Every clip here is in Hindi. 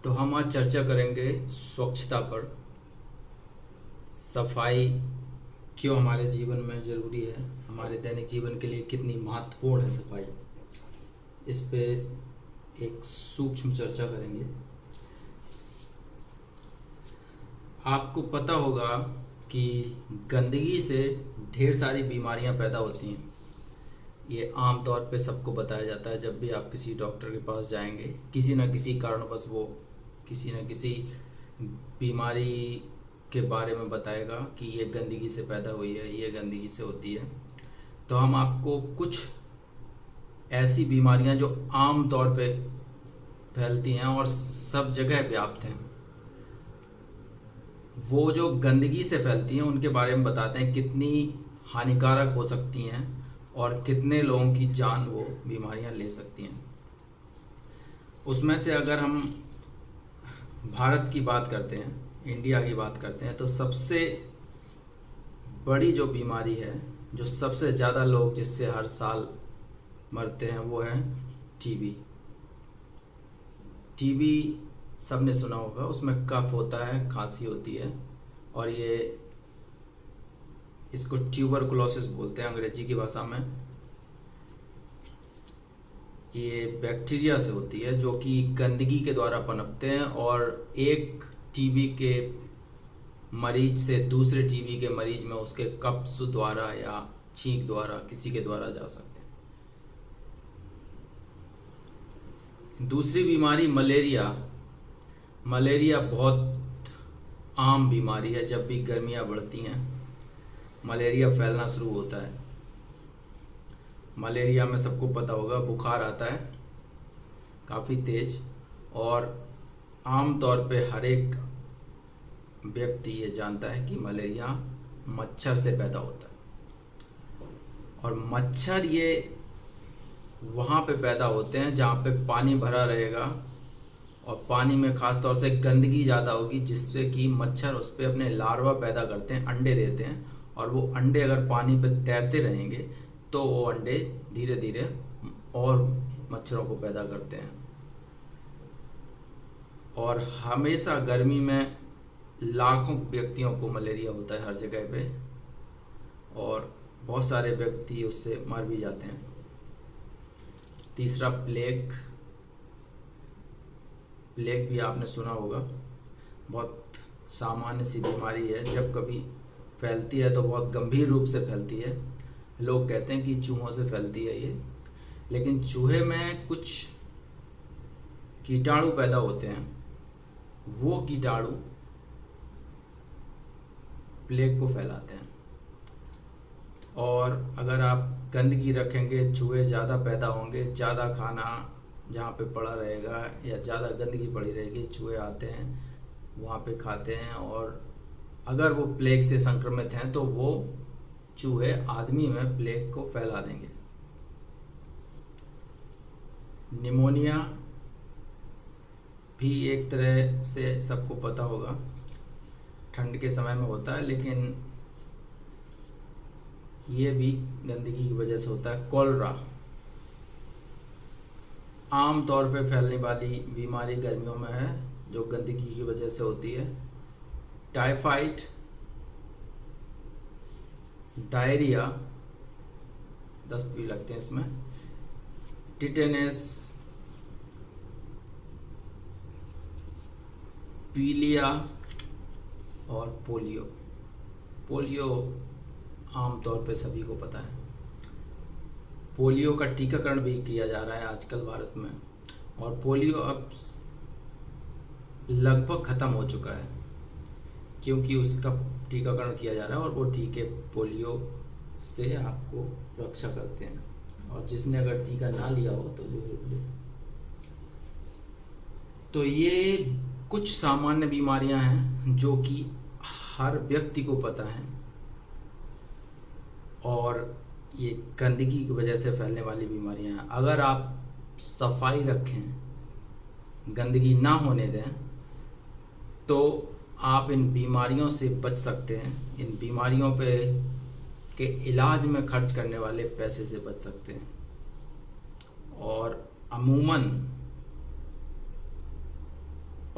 तो हम आज चर्चा करेंगे स्वच्छता पर। सफाई क्यों हमारे जीवन में ज़रूरी है, हमारे दैनिक जीवन के लिए कितनी महत्वपूर्ण है सफाई, इस पे एक सूक्ष्म चर्चा करेंगे। आपको पता होगा कि गंदगी से ढेर सारी बीमारियां पैदा होती हैं। ये आम तौर पे सबको बताया जाता है। जब भी आप किसी डॉक्टर के पास जाएंगे, किसी न किसी कारणवश वो किसी न किसी बीमारी के बारे में बताएगा कि ये गंदगी से पैदा हुई है, ये गंदगी से होती है। तो हम आपको कुछ ऐसी बीमारियां जो आम तौर पे फैलती हैं और सब जगह व्याप्त हैं, वो जो गंदगी से फैलती हैं उनके बारे में बताते हैं, कितनी हानिकारक हो सकती हैं और कितने लोगों की जान वो बीमारियां ले सकती हैं। उसमें से अगर हम भारत की बात करते हैं, इंडिया की बात करते हैं, तो सबसे बड़ी जो बीमारी है, जो सबसे ज़्यादा लोग जिससे हर साल मरते हैं, वो है टीबी। टीबी सबने सुना होगा। उसमें कफ होता है, खांसी होती है, और इसको ट्यूबरकुलोसिस बोलते हैं अंग्रेजी की भाषा में। ये बैक्टीरिया से होती है जो कि गंदगी के द्वारा पनपते हैं, और एक टीबी के मरीज से दूसरे टीबी के मरीज में उसके कफ द्वारा या छींक द्वारा किसी के द्वारा जा सकते हैं। दूसरी बीमारी मलेरिया। मलेरिया बहुत आम बीमारी है। जब भी गर्मियाँ बढ़ती हैं, मलेरिया फैलना शुरू होता है। मलेरिया में सबको पता होगा, बुखार आता है काफ़ी तेज, और आम तौर पे हर एक व्यक्ति ये जानता है कि मलेरिया मच्छर से पैदा होता है। और मच्छर ये वहाँ पे पैदा होते हैं जहाँ पे पानी भरा रहेगा, और पानी में ख़ास तौर से गंदगी ज़्यादा होगी, जिससे कि मच्छर उस पर अपने लार्वा पैदा करते हैं, अंडे देते हैं। और वो अंडे अगर पानी पे तैरते रहेंगे तो वो अंडे धीरे धीरे और मच्छरों को पैदा करते हैं। और हमेशा गर्मी में लाखों व्यक्तियों को मलेरिया होता है हर जगह पे, और बहुत सारे व्यक्ति उससे मर भी जाते हैं। तीसरा प्लेग। प्लेग भी आपने सुना होगा। बहुत सामान्य सी बीमारी है। जब कभी फैलती है तो बहुत गंभीर रूप से फैलती है। लोग कहते हैं कि चूहों से फैलती है ये, लेकिन चूहे में कुछ कीटाणु पैदा होते हैं। वो कीटाणु प्लेग को फैलाते हैं। और अगर आप गंदगी रखेंगे, चूहे ज़्यादा पैदा होंगे। ज़्यादा खाना जहाँ पे पड़ा रहेगा या ज़्यादा गंदगी पड़ी रहेगी, चूहे आते हैं, वहाँ पे खाते हैं, और अगर वो प्लेग से संक्रमित हैं तो वो चूहे आदमी में प्लेग को फैला देंगे। निमोनिया भी एक तरह से सबको पता होगा, ठंड के समय में होता है, लेकिन ये भी गंदगी की वजह से होता है। कॉलरा आम तौर पे फैलने वाली बीमारी गर्मियों में है, जो गंदगी की वजह से होती है। टाइफाइड, डायरिया, दस्त भी लगते हैं इसमें। टिटेनस, पीलिया और पोलियो। पोलियो आम तौर पे सभी को पता है। पोलियो का टीकाकरण भी किया जा रहा है आजकल भारत में, और पोलियो अब लगभग ख़त्म हो चुका है, क्योंकि उसका टीकाकरण किया जा रहा है, और वो टीके पोलियो से आपको रक्षा करते हैं। और जिसने अगर टीका ना लिया हो तो जरूर ले। तो ये कुछ सामान्य बीमारियां हैं जो कि हर व्यक्ति को पता है, और ये गंदगी की वजह से फैलने वाली बीमारियां हैं। अगर आप सफाई रखें, गंदगी ना होने दें, तो आप इन बीमारियों से बच सकते हैं। इन बीमारियों पे के इलाज में खर्च करने वाले पैसे से बच सकते हैं। और अमूमन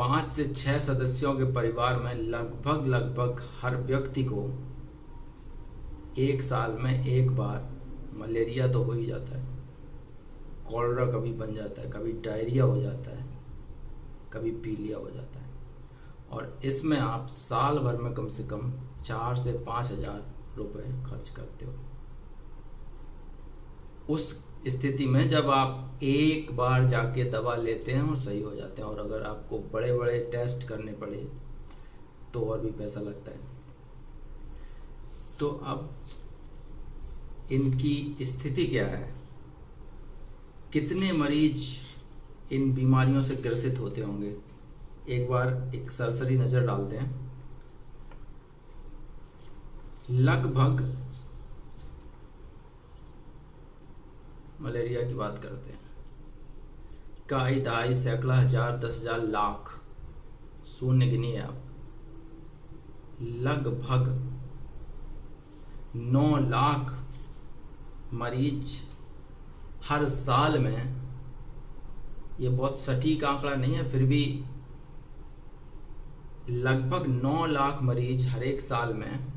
5 से 6 सदस्यों के परिवार में लगभग हर व्यक्ति को एक साल में एक बार मलेरिया तो हो ही जाता है। कॉलरा कभी बन जाता है, कभी डायरिया हो जाता है, कभी पीलिया हो जाता है। और इसमें आप साल भर में कम से कम 4 से 5 हज़ार रुपये खर्च करते हो। उस स्थिति में जब आप एक बार जाके दवा लेते हैं और सही हो जाते हैं, और अगर आपको बड़े बड़े टेस्ट करने पड़े तो और भी पैसा लगता है। तो अब इनकी स्थिति क्या है, कितने मरीज इन बीमारियों से ग्रसित होते होंगे, एक बार एक सरसरी नज़र डालते हैं। लगभग मलेरिया की बात करते हैं, कई दहाई सैकड़ा हजार 10,000 लाख, शून्य गिनिए आप, लगभग 9 लाख मरीज हर साल में। ये बहुत सटीक आंकड़ा नहीं है, फिर भी लगभग 9 लाख मरीज हर एक साल में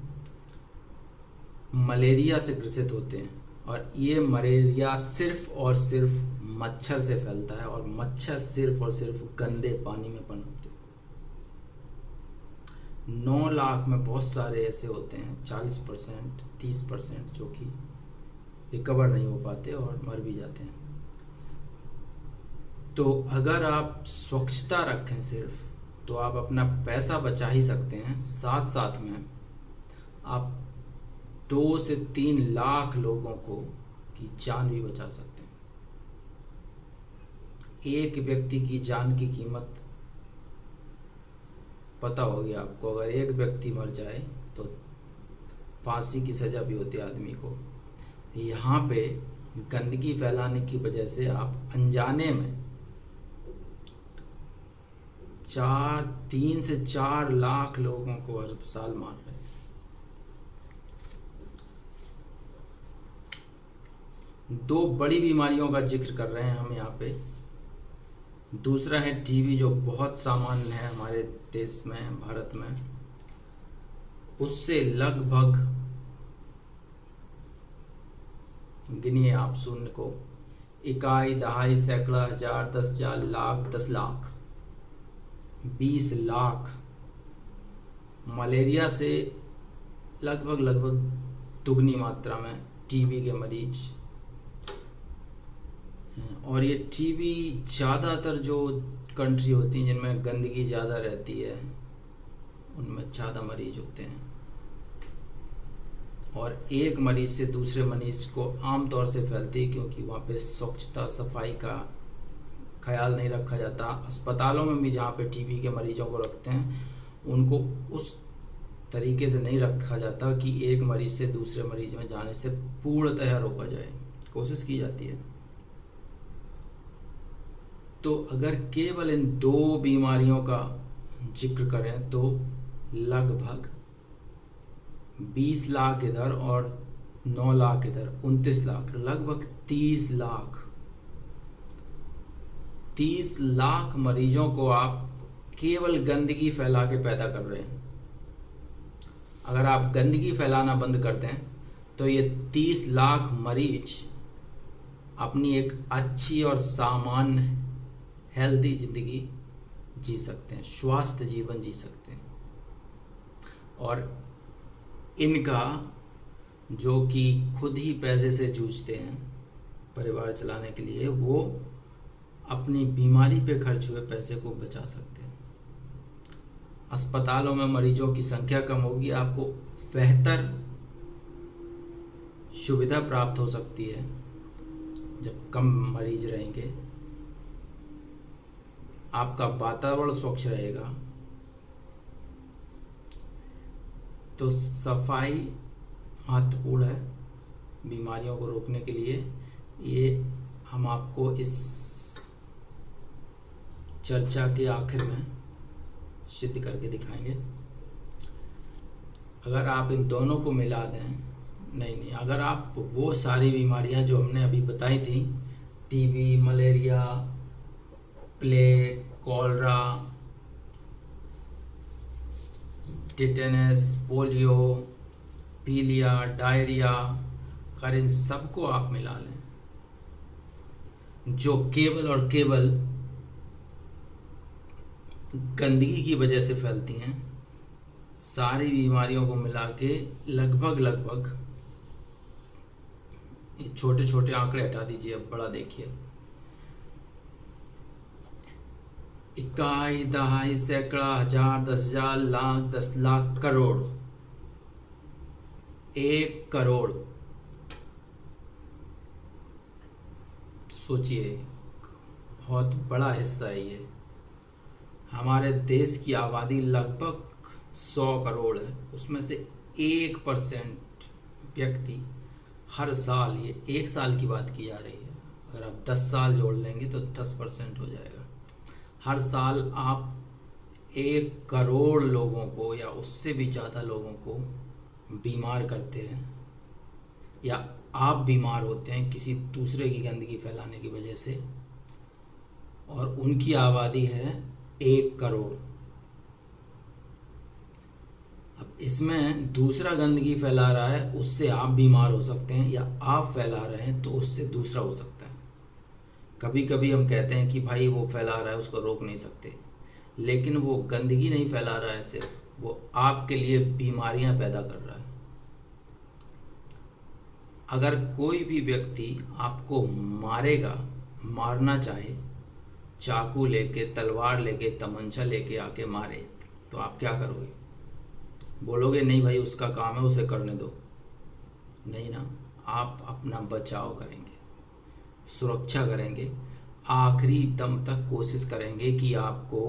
मलेरिया से ग्रसित होते हैं। और ये मलेरिया सिर्फ और सिर्फ मच्छर से फैलता है, और मच्छर सिर्फ और सिर्फ गंदे पानी में पनपते हैं। 9 लाख में बहुत सारे ऐसे होते हैं 40% 30% जो कि रिकवर नहीं हो पाते और मर भी जाते हैं। तो अगर आप स्वच्छता रखें सिर्फ, तो आप अपना पैसा बचा ही सकते हैं, साथ साथ में आप 2 से 3 लाख लोगों को की जान भी बचा सकते हैं। एक व्यक्ति की जान की कीमत पता होगी आपको, अगर एक व्यक्ति मर जाए तो फांसी की सज़ा भी होती है आदमी को। यहाँ पे गंदगी फैलाने की वजह से आप अनजाने में 3 से 4 लाख लोगों को हर साल मार रहे हैं। दो बड़ी बीमारियों का जिक्र कर रहे हैं हम यहाँ पे। दूसरा है टीबी, जो बहुत सामान्य है हमारे देश में, भारत में। उससे लगभग, गिनिए आप शून्य को, इकाई दहाई सैकड़ा हजार 10,000 लाख 10 लाख 20 लाख मलेरिया से लगभग दुगनी मात्रा में टीबी के मरीज। और ये टीबी ज़्यादातर जो कंट्री होती हैं जिनमें गंदगी ज़्यादा रहती है उनमें ज़्यादा मरीज होते हैं। और एक मरीज से दूसरे मरीज को आम तौर से फैलती है क्योंकि वहाँ पे स्वच्छता सफाई का ख्याल नहीं रखा जाता। अस्पतालों में भी जहाँ पे टीबी के मरीजों को रखते हैं उनको उस तरीके से नहीं रखा जाता कि एक मरीज से दूसरे मरीज में जाने से पूर्णतः रोका जाए, कोशिश की जाती है। तो अगर केवल इन 2 बीमारियों का जिक्र करें तो लगभग 20 लाख इधर और 9 लाख इधर, 29 लाख, लगभग 30 लाख मरीजों को आप केवल गंदगी फैला के पैदा कर रहे हैं। अगर आप गंदगी फैलाना बंद कर दें तो ये 30 लाख मरीज अपनी एक अच्छी और सामान्य हेल्दी जिंदगी जी सकते हैं, स्वास्थ्य जीवन जी सकते हैं। और इनका जो कि खुद ही पैसे से जूझते हैं परिवार चलाने के लिए, वो अपनी बीमारी पे खर्च हुए पैसे को बचा सकते हैं। अस्पतालों में मरीजों की संख्या कम होगी, आपको बेहतर सुविधा प्राप्त हो सकती है जब कम मरीज रहेंगे। आपका वातावरण स्वच्छ रहेगा। तो सफाई महत्वपूर्ण है बीमारियों को रोकने के लिए। ये हम आपको इस चर्चा के आखिर में सिद्ध करके दिखाएंगे। अगर आप इन दोनों को मिला दें, नहीं, अगर आप वो सारी बीमारियां जो हमने अभी बताई थी, TB, malaria, plague, cholera, tetanus, polio, पीलिया, डायरिया, अगर इन सबको आप मिला लें, जो केवल और केवल गंदगी की वजह से फैलती हैं, सारी बीमारियों को मिला के लगभग ये छोटे छोटे आंकड़े हटा दीजिए, अब बड़ा देखिए, इकाई, दहाई, सैकड़ा, हजार, 10,000, लाख, 10 लाख, करोड़, 1 करोड़। सोचिए, बहुत बड़ा हिस्सा है ये। हमारे देश की आबादी लगभग 100 करोड़ है, उसमें से 1% व्यक्ति हर साल, ये 1 साल की बात की जा रही है, अगर आप 10 साल जोड़ लेंगे तो 10% हो जाएगा। हर साल आप 1 करोड़ लोगों को या उससे भी ज़्यादा लोगों को बीमार करते हैं, या आप बीमार होते हैं किसी दूसरे की गंदगी फैलाने की वजह से, और उनकी आबादी है 1 करोड़। अब इसमें दूसरा गंदगी फैला रहा है, उससे आप बीमार हो सकते हैं, या आप फैला रहे हैं तो उससे दूसरा हो सकता है। कभी कभी हम कहते हैं कि भाई वो फैला रहा है, उसको रोक नहीं सकते, लेकिन वो गंदगी नहीं फैला रहा है, सिर्फ वो आपके लिए बीमारियां पैदा कर रहा है। अगर कोई भी व्यक्ति आपको मारेगा, मारना चाहे, चाकू लेके, तलवार लेके, तमंचा लेके आके मारे, तो आप क्या करोगे? बोलोगे नहीं भाई उसका काम है, उसे करने दो? नहीं ना, आप अपना बचाव करेंगे, सुरक्षा करेंगे, आखिरी दम तक कोशिश करेंगे कि आपको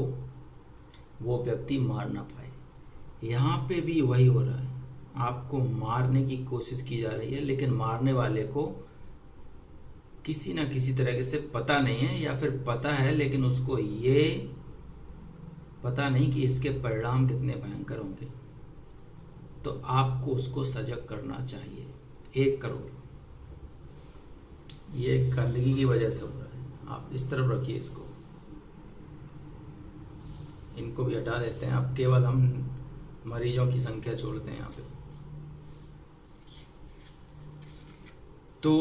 वो व्यक्ति मार ना पाए। यहाँ पे भी वही हो रहा है, आपको मारने की कोशिश की जा रही है, लेकिन मारने वाले को किसी ना किसी तरीके से पता नहीं है, या फिर पता है लेकिन उसको ये पता नहीं कि इसके परिणाम कितने भयंकर होंगे। तो आपको उसको सजग करना चाहिए। 1 करोड़ ये गंदगी की वजह से हो रहा है। आप इस तरफ रखिए इसको, इनको भी हटा देते हैं। अब केवल हम मरीजों की संख्या छोड़ते हैं यहाँ पे। तो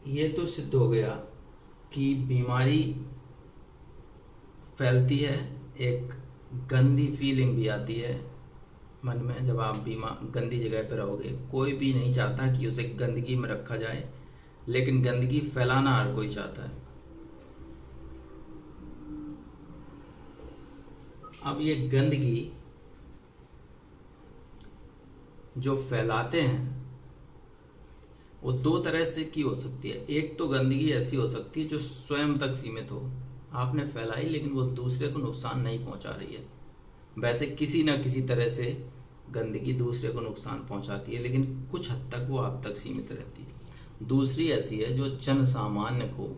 ये तो सिद्ध हो गया कि बीमारी फैलती है, एक गंदी फीलिंग भी आती है मन में जब आप गंदी जगह पर रहोगे। कोई भी नहीं चाहता कि उसे गंदगी में रखा जाए, लेकिन गंदगी फैलाना हर कोई चाहता है। अब ये गंदगी जो फैलाते हैं वो 2 तरह से की हो सकती है। एक तो गंदगी ऐसी हो सकती है जो स्वयं तक सीमित हो, आपने फैलाई लेकिन वो दूसरे को नुकसान नहीं पहुंचा रही है। वैसे किसी ना किसी तरह से गंदगी दूसरे को नुकसान पहुंचाती है, लेकिन कुछ हद तक वो आप तक सीमित रहती है। दूसरी ऐसी है जो जन सामान्य को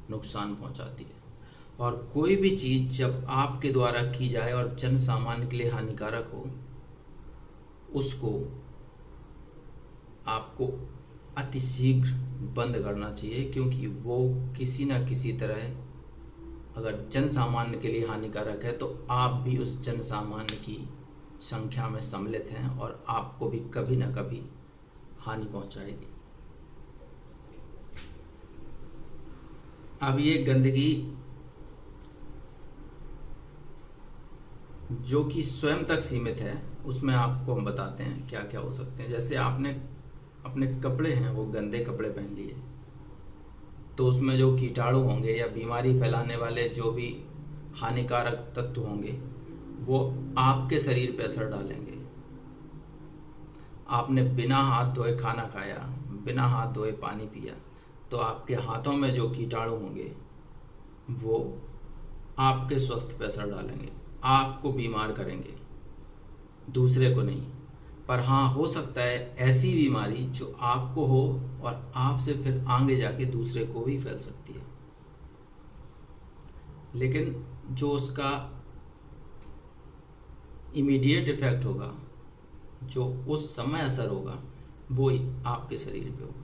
नुकसान पहुंचाती है। और कोई भी चीज़ जब आपके द्वारा की जाए और जन सामान्य के लिए हानिकारक हो, उसको आपको अतिशीघ्र बंद करना चाहिए, क्योंकि वो किसी न किसी तरह अगर जन सामान्य के लिए हानिकारक है तो आप भी उस जन सामान्य की संख्या में सम्मिलित हैं और आपको भी कभी न कभी हानि पहुंचाएगी। अब ये गंदगी जो कि स्वयं तक सीमित है, उसमें आपको हम बताते हैं क्या क्या हो सकते हैं। जैसे आपने अपने कपड़े हैं वो गंदे कपड़े पहन लिए, तो उसमें जो कीटाणु होंगे या बीमारी फैलाने वाले जो भी हानिकारक तत्व होंगे वो आपके शरीर पर असर डालेंगे। आपने बिना हाथ धोए खाना खाया, बिना हाथ धोए पानी पिया, तो आपके हाथों में जो कीटाणु होंगे वो आपके स्वास्थ्य पर असर डालेंगे, आपको बीमार करेंगे, दूसरे को नहीं। पर हाँ, हो सकता है ऐसी बीमारी जो आपको हो और आपसे फिर आगे जाके दूसरे को भी फैल सकती है, लेकिन जो उसका इमीडिएट इफेक्ट होगा, जो उस समय असर होगा, वो आपके शरीर पे होगा।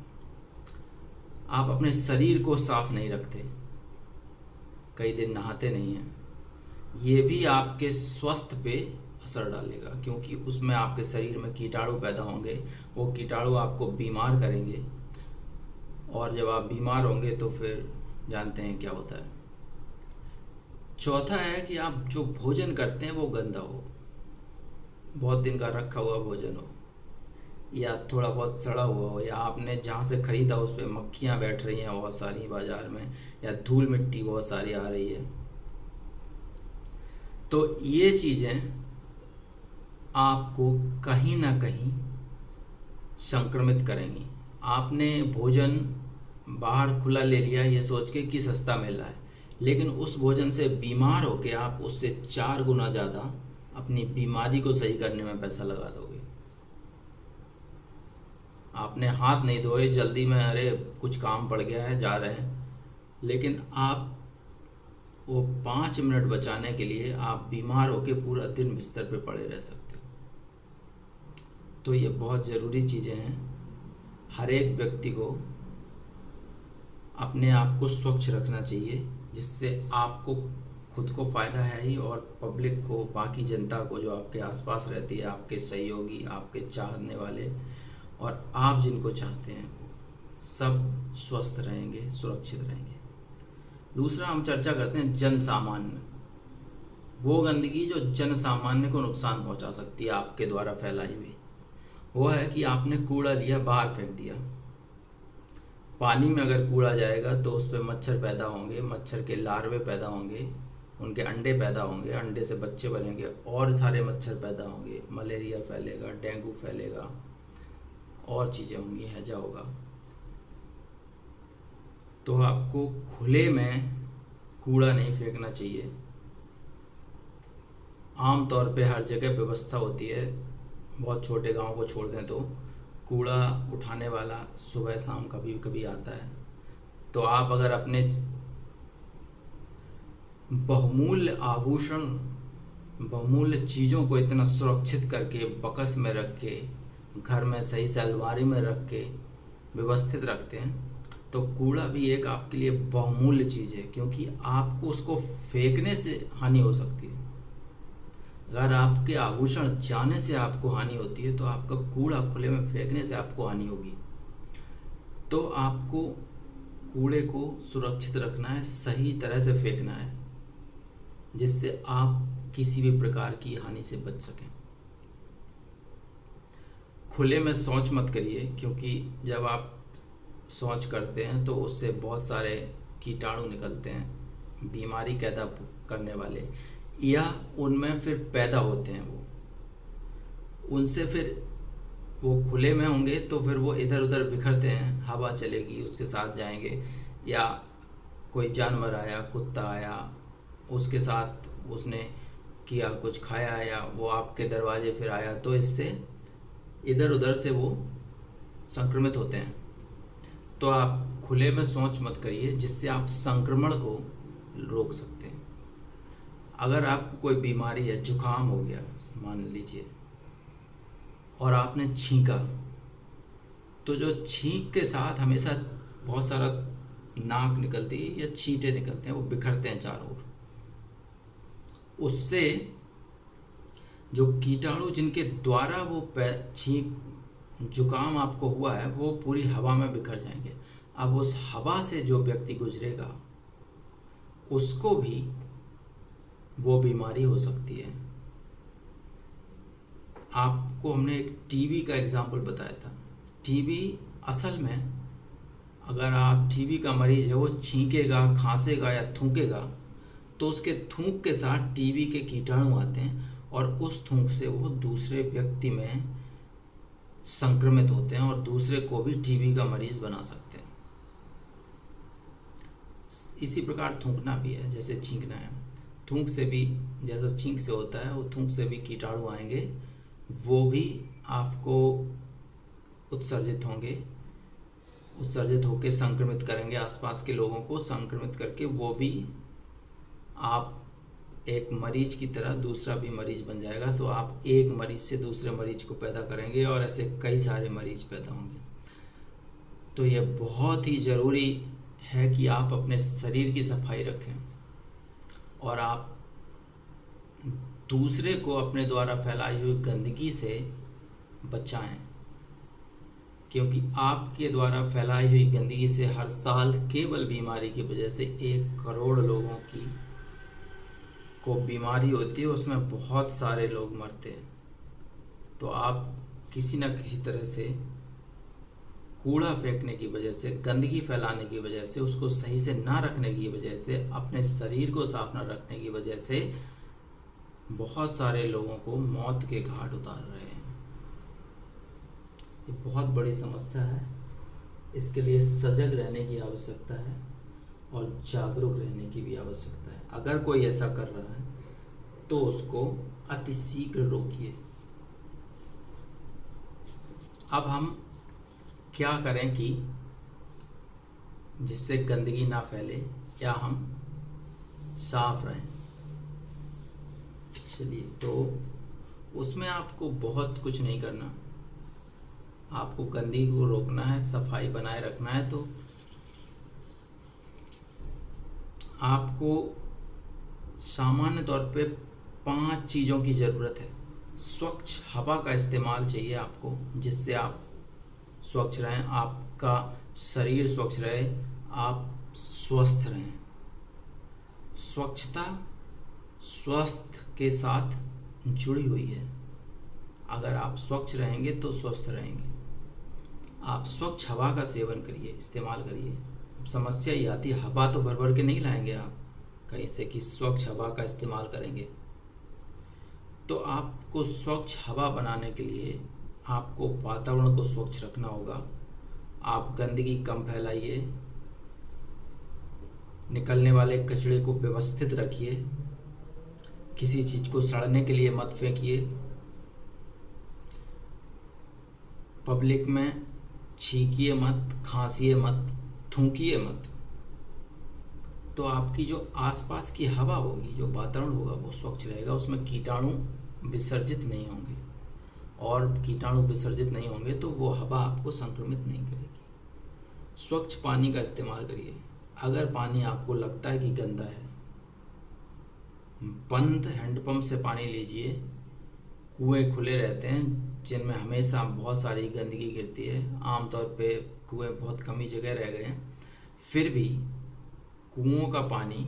आप अपने शरीर को साफ नहीं रखते, कई दिन नहाते नहीं हैं, ये भी आपके स्वास्थ्य पे असर डालेगा, क्योंकि उसमें आपके शरीर में कीटाणु पैदा होंगे, वो कीटाणु आपको बीमार करेंगे, और जब आप बीमार होंगे तो फिर जानते हैं क्या होता है। चौथा है कि आप जो भोजन करते हैं वो गंदा हो, बहुत दिन का रखा हुआ भोजन हो, या थोड़ा बहुत सड़ा हुआ हो, या आपने जहाँ से ख़रीदा उस पर मक्खियाँ बैठ रही हैं बहुत सारी बाज़ार में, या धूल मिट्टी बहुत सारी आ रही है। तो ये चीज़ें आपको कहीं ना कहीं संक्रमित करेंगी। आपने भोजन बाहर खुला ले लिया ये सोच के कि सस्ता मिल रहा है, लेकिन उस भोजन से बीमार होके आप उससे 4 गुना ज़्यादा अपनी बीमारी को सही करने में पैसा लगा दोगे। आपने हाथ नहीं धोए जल्दी में, अरे कुछ काम पड़ गया है जा रहे हैं, लेकिन आप वो 5 मिनट बचाने के लिए आप बीमार होके पूरा दिन बिस्तर पे पड़े रह सकते हो। तो ये बहुत ज़रूरी चीज़ें हैं। हर एक व्यक्ति को अपने आप को स्वच्छ रखना चाहिए, जिससे आपको खुद को फ़ायदा है ही, और पब्लिक को, बाकी जनता को जो आपके आसपास रहती है, आपके सहयोगी, आपके चाहने वाले और आप जिनको चाहते हैं, सब स्वस्थ रहेंगे, सुरक्षित रहेंगे। दूसरा हम चर्चा करते हैं जन सामान्य, वो गंदगी जो जन सामान्य को नुकसान पहुंचा सकती है आपके द्वारा फैलाई हुई। वो है कि आपने कूड़ा लिया, बाहर फेंक दिया। पानी में अगर कूड़ा जाएगा तो उस पर मच्छर पैदा होंगे, मच्छर के लार्वे पैदा होंगे, उनके अंडे पैदा होंगे, अंडे से बच्चे बनेंगे, और सारे मच्छर पैदा होंगे, मलेरिया फैलेगा, डेंगू फैलेगा, और चीज़ें होंगी, हैजा होगा। तो आपको खुले में कूड़ा नहीं फेंकना चाहिए। आम तौर पे हर जगह व्यवस्था होती है, बहुत छोटे गांव को छोड़ दें तो कूड़ा उठाने वाला सुबह शाम कभी कभी आता है। तो आप अगर अपने बहुमूल्य आभूषण, बहुमूल्य चीज़ों को इतना सुरक्षित करके बक्स में रख के, घर में सही से अलमारी में रख के व्यवस्थित रखते हैं, तो कूड़ा भी एक आपके लिए बहुमूल्य चीज़ है, क्योंकि आपको उसको फेंकने से हानि हो सकती है। अगर आपके आभूषण जाने से आपको हानि होती है, तो आपका कूड़ा खुले में फेंकने से आपको हानि होगी। तो आपको कूड़े को सुरक्षित रखना है, सही तरह से फेंकना है, जिससे आप किसी भी प्रकार की हानि से बच सकें। खुले में शौच मत करिए, क्योंकि जब आप शौच करते हैं तो उससे बहुत सारे कीटाणु निकलते हैं, बीमारी पैदा करने वाले, या उनमें फिर पैदा होते हैं उनसे फिर वो खुले में होंगे तो फिर वो इधर उधर बिखरते हैं, हवा चलेगी उसके साथ जाएंगे, या कोई जानवर आया, कुत्ता आया, उसके साथ उसने किया, कुछ खाया, या वो आपके दरवाजे फिर आया, तो इससे इधर उधर से वो संक्रमित होते हैं। तो आप खुले में शौच मत करिए, जिससे आप संक्रमण को रोक सकते हैं। अगर आपको कोई बीमारी है, जुकाम हो गया मान लीजिए, और आपने छींका, तो जो छींक के साथ हमेशा बहुत सारा नाक निकलती है या छींटे निकलते हैं, वो बिखरते हैं चारों ओर। उससे जो कीटाणु जिनके द्वारा वो छींक जुकाम आपको हुआ है, वो पूरी हवा में बिखर जाएंगे। अब उस हवा से जो व्यक्ति गुजरेगा उसको भी वो बीमारी हो सकती है। आपको हमने एक टीबी का एग्जाम्पल बताया था। टीबी असल में, अगर आप टीबी का मरीज है, वो छींकेगा, खांसेगा या थूकेगा, तो उसके थूक के साथ टीबी के कीटाणु आते हैं, और उस थूक से वो दूसरे व्यक्ति में संक्रमित होते हैं और दूसरे को भी टीबी का मरीज बना सकते हैं। इसी प्रकार थूकना भी है, जैसे छींकना है। थूक से भी, जैसा छींक से होता है, वो थूक से भी कीटाणु आएंगे, वो भी आपको उत्सर्जित होंगे, उत्सर्जित होकर संक्रमित करेंगे, आसपास के लोगों को संक्रमित करके वो भी आप एक मरीज की तरह दूसरा भी मरीज बन जाएगा। तो आप एक मरीज से दूसरे मरीज को पैदा करेंगे, और ऐसे कई सारे मरीज पैदा होंगे। तो यह बहुत ही ज़रूरी है कि आप अपने शरीर की सफाई रखें, और आप दूसरे को अपने द्वारा फैलाई हुई गंदगी से बचाएं, क्योंकि आपके द्वारा फैलाई हुई गंदगी से हर साल केवल बीमारी की वजह से 1 करोड़ लोगों की को बीमारी होती है, उसमें बहुत सारे लोग मरते हैं। तो आप किसी न किसी तरह से कूड़ा फेंकने की वजह से, गंदगी फैलाने की वजह से, उसको सही से ना रखने की वजह से, अपने शरीर को साफ ना रखने की वजह से बहुत सारे लोगों को मौत के घाट उतार रहे हैं। ये बहुत बड़ी समस्या है। इसके लिए सजग रहने की आवश्यकता है और जागरूक रहने की भी आवश्यकता है। अगर कोई ऐसा कर रहा है तो उसको अतिशीघ्र रोकिए। अब हम क्या करें कि जिससे गंदगी ना फैले या हम साफ रहें। चलिए, तो उसमें आपको बहुत कुछ नहीं करना, आपको गंदगी को रोकना है, सफाई बनाए रखना है। तो आपको सामान्य तौर पे 5 चीज़ों की ज़रूरत है। स्वच्छ हवा का इस्तेमाल चाहिए आपको, जिससे आप स्वच्छ रहें, आपका शरीर स्वच्छ रहे, आप स्वस्थ रहें। स्वच्छता स्वस्थ के साथ जुड़ी हुई है। अगर आप स्वच्छ रहेंगे तो स्वस्थ रहेंगे। आप स्वच्छ हवा का सेवन करिए, इस्तेमाल करिए। अब समस्या ये आती है, हवा तो भर भर के नहीं लाएंगे आप कहीं से कि स्वच्छ हवा का इस्तेमाल करेंगे। तो आपको स्वच्छ हवा बनाने के लिए आपको वातावरण को स्वच्छ रखना होगा। आप गंदगी कम फैलाइए, निकलने वाले कचरे को व्यवस्थित रखिए, किसी चीज़ को सड़ने के लिए मत फेंकिए, पब्लिक में छींकिए मत, खांसिए मत, थूकिए मत। तो आपकी जो आसपास की हवा होगी, जो वातावरण होगा, वो स्वच्छ रहेगा, उसमें कीटाणु विसर्जित नहीं होंगे। और कीटाणु विसर्जित नहीं होंगे तो वो हवा आपको संक्रमित नहीं करेगी। स्वच्छ पानी का इस्तेमाल करिए। अगर पानी आपको लगता है कि गंदा है, बंद हैंडपंप से पानी लीजिए। कुएं खुले रहते हैं जिनमें हमेशा बहुत सारी गंदगी गिरती है। आमतौर पे कुएं बहुत कम ही जगह रह गए हैं, फिर भी कुओं का पानी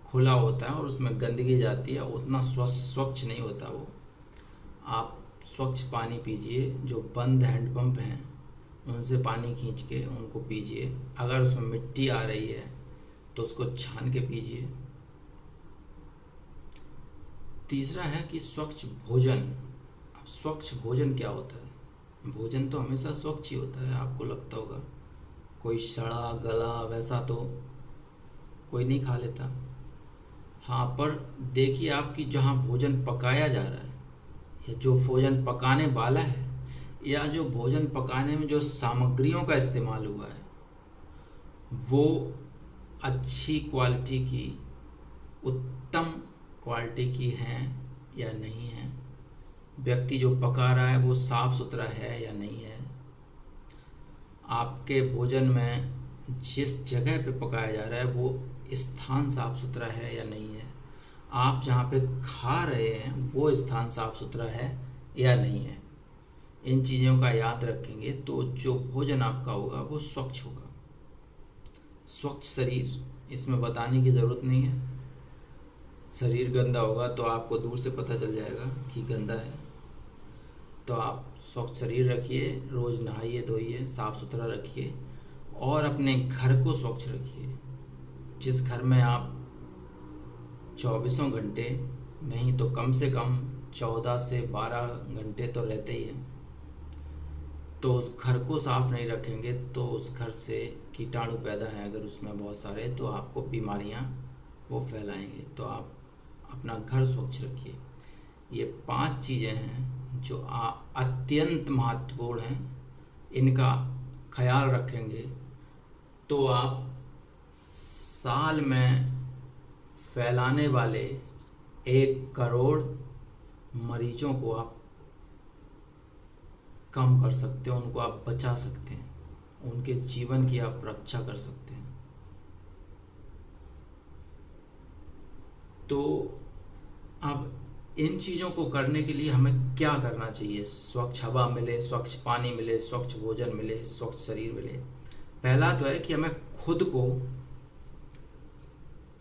खुला होता है और उसमें गंदगी जाती है, उतना स्वच्छ नहीं होता वो। आप स्वच्छ पानी पीजिए। जो बंद हैंडपंप हैं उनसे पानी खींच के उनको पीजिए। अगर उसमें मिट्टी आ रही है तो उसको छान के पीजिए। तीसरा है कि स्वच्छ भोजन। अब स्वच्छ भोजन क्या होता है? भोजन तो हमेशा स्वच्छ ही होता है, आपको लगता होगा। कोई सड़ा गला वैसा तो कोई नहीं खा लेता। हाँ, पर देखिए आपकी जहाँ भोजन पकाया जा रहा है या जो भोजन पकाने वाला है या जो भोजन पकाने में जो सामग्रियों का इस्तेमाल हुआ है वो अच्छी क्वालिटी की, उत्तम क्वालिटी की हैं या नहीं है। व्यक्ति जो पका रहा है वो साफ सुथरा है या नहीं है। आपके भोजन में जिस जगह पे पकाया जा रहा है वो स्थान साफ सुथरा है या नहीं है। आप जहाँ पे खा रहे हैं वो स्थान साफ सुथरा है या नहीं है। इन चीज़ों का याद रखेंगे तो जो भोजन आपका होगा वो स्वच्छ होगा। स्वच्छ शरीर, इसमें बताने की ज़रूरत नहीं है। शरीर गंदा होगा तो आपको दूर से पता चल जाएगा कि गंदा है। तो आप स्वच्छ शरीर रखिए, रोज़ नहाइए धोइए, साफ़ सुथरा रखिए और अपने घर को स्वच्छ रखिए। जिस घर में आप 24 घंटे नहीं तो कम से कम 14 से 12 घंटे तो रहते ही हैं, तो उस घर को साफ नहीं रखेंगे तो उस घर से कीटाणु पैदा हैं अगर उसमें बहुत सारे, तो आपको बीमारियां वो फैलाएंगे। तो आप अपना घर स्वच्छ रखिए। ये 5 चीज़ें हैं जो अत्यंत महत्वपूर्ण हैं। इनका ख्याल रखेंगे तो आप साल में फैलाने वाले 1 करोड़ मरीजों को आप कम कर सकते हैं, उनको आप बचा सकते हैं, उनके जीवन की आप रक्षा कर सकते हैं। तो अब इन चीज़ों को करने के लिए हमें क्या करना चाहिए? स्वच्छ हवा मिले, स्वच्छ पानी मिले, स्वच्छ भोजन मिले, स्वच्छ शरीर मिले। पहला तो है कि हमें खुद को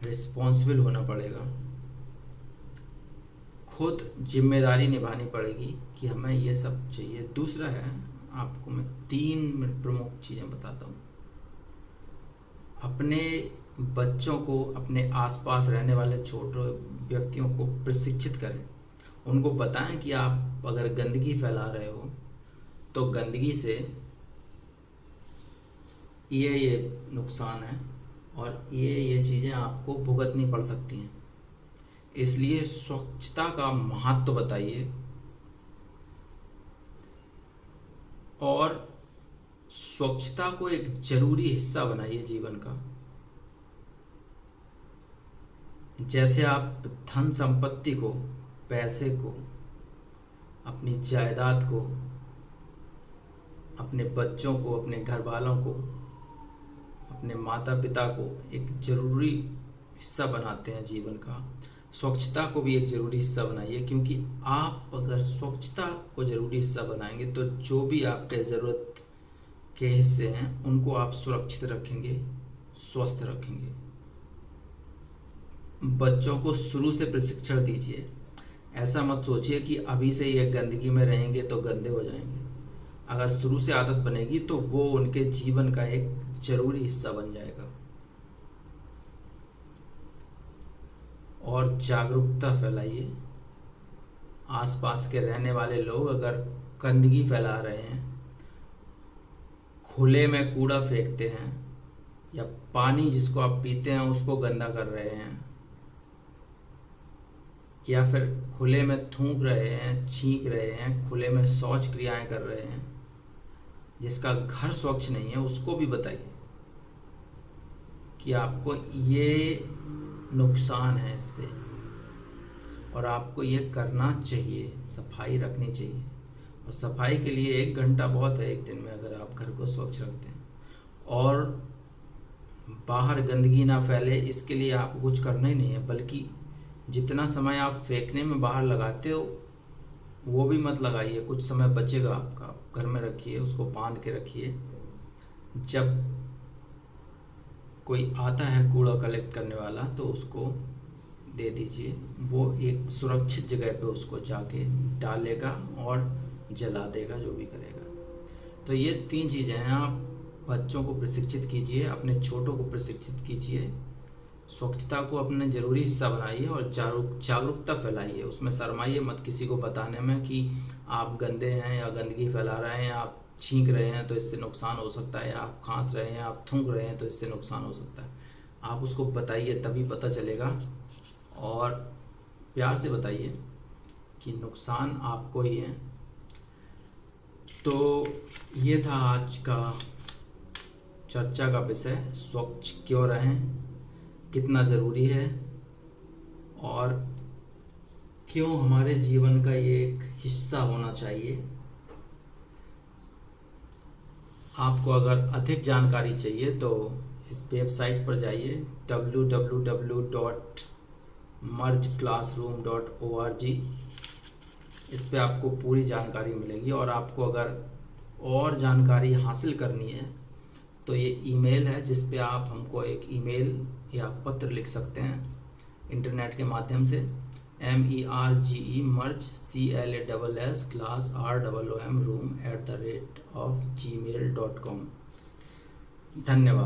रिस्पॉन्सिबल होना पड़ेगा, खुद जिम्मेदारी निभानी पड़ेगी कि हमें ये सब चाहिए। दूसरा है, आपको मैं 3 प्रमुख चीज़ें बताता हूँ। अपने बच्चों को, अपने आसपास रहने वाले छोटे व्यक्तियों को प्रशिक्षित करें। उनको बताएं कि आप अगर गंदगी फैला रहे हो तो गंदगी से ये नुकसान है और ये चीज़ें आपको भुगतनी पड़ सकती हैं। इसलिए स्वच्छता का महत्व बताइए और स्वच्छता को एक जरूरी हिस्सा बनाइए जीवन का। जैसे आप धन संपत्ति को, पैसे को, अपनी जायदाद को, अपने बच्चों को, अपने घर वालों को, अपने माता पिता को एक जरूरी हिस्सा बनाते हैं जीवन का, स्वच्छता को भी एक जरूरी हिस्सा बनाइए। क्योंकि आप अगर स्वच्छता को जरूरी हिस्सा बनाएंगे तो जो भी आपके ज़रूरत के हिस्से हैं उनको आप सुरक्षित रखेंगे, स्वस्थ रखेंगे। बच्चों को शुरू से प्रशिक्षण दीजिए। ऐसा मत सोचिए कि अभी से ये गंदगी में रहेंगे तो गंदे हो जाएंगे। अगर शुरू से आदत बनेगी तो वो उनके जीवन का एक जरूरी हिस्सा बन जाएगा। और जागरूकता फैलाइए। आसपास के रहने वाले लोग अगर गंदगी फैला रहे हैं, खुले में कूड़ा फेंकते हैं या पानी जिसको आप पीते हैं उसको गंदा कर रहे हैं या फिर खुले में थूक रहे हैं, छींक रहे हैं, खुले में शौच क्रियाएं कर रहे हैं, जिसका घर स्वच्छ नहीं है, उसको भी बताइए कि आपको ये नुकसान है इससे और आपको ये करना चाहिए, सफाई रखनी चाहिए। और सफाई के लिए 1 घंटा बहुत है एक दिन में, अगर आप घर को स्वच्छ रखते हैं। और बाहर गंदगी ना फैले इसके लिए आपको कुछ करना ही नहीं है, बल्कि जितना समय आप फेंकने में बाहर लगाते हो वो भी मत लगाइए। कुछ समय बचेगा आपका, घर में रखिए, उसको बांध के रखिए। जब कोई आता है कूड़ा कलेक्ट करने वाला तो उसको दे दीजिए, वो एक सुरक्षित जगह पे उसको जाके डालेगा और जला देगा, जो भी करेगा। तो ये 3 चीज़ें हैं। आप बच्चों को प्रशिक्षित कीजिए, अपने छोटों को प्रशिक्षित कीजिए, स्वच्छता को अपने ज़रूरी हिस्सा बनाइए और जागरूकता फैलाइए। उसमें शर्माइए मत किसी को बताने में कि आप गंदे हैं या गंदगी फैला रहे हैं, आप छींक रहे हैं तो इससे नुकसान हो सकता है, आप खांस रहे हैं, आप थूक रहे हैं तो इससे नुकसान हो सकता है। आप उसको बताइए, तभी पता चलेगा। और प्यार से बताइए कि नुकसान आपको ही है। तो ये था आज का चर्चा का विषय, स्वच्छ क्यों रहें, कितना ज़रूरी है और क्यों हमारे जीवन का ये एक हिस्सा होना चाहिए। आपको अगर अधिक जानकारी चाहिए तो इस वेबसाइट पर जाइए www.mergeclassroom.org। इस पे आपको पूरी जानकारी मिलेगी। और आपको अगर और जानकारी हासिल करनी है तो ये ईमेल है जिस पे आप हमको एक ईमेल या पत्र लिख सकते हैं इंटरनेट के माध्यम से। merge classroom@gmail.com। धन्यवाद।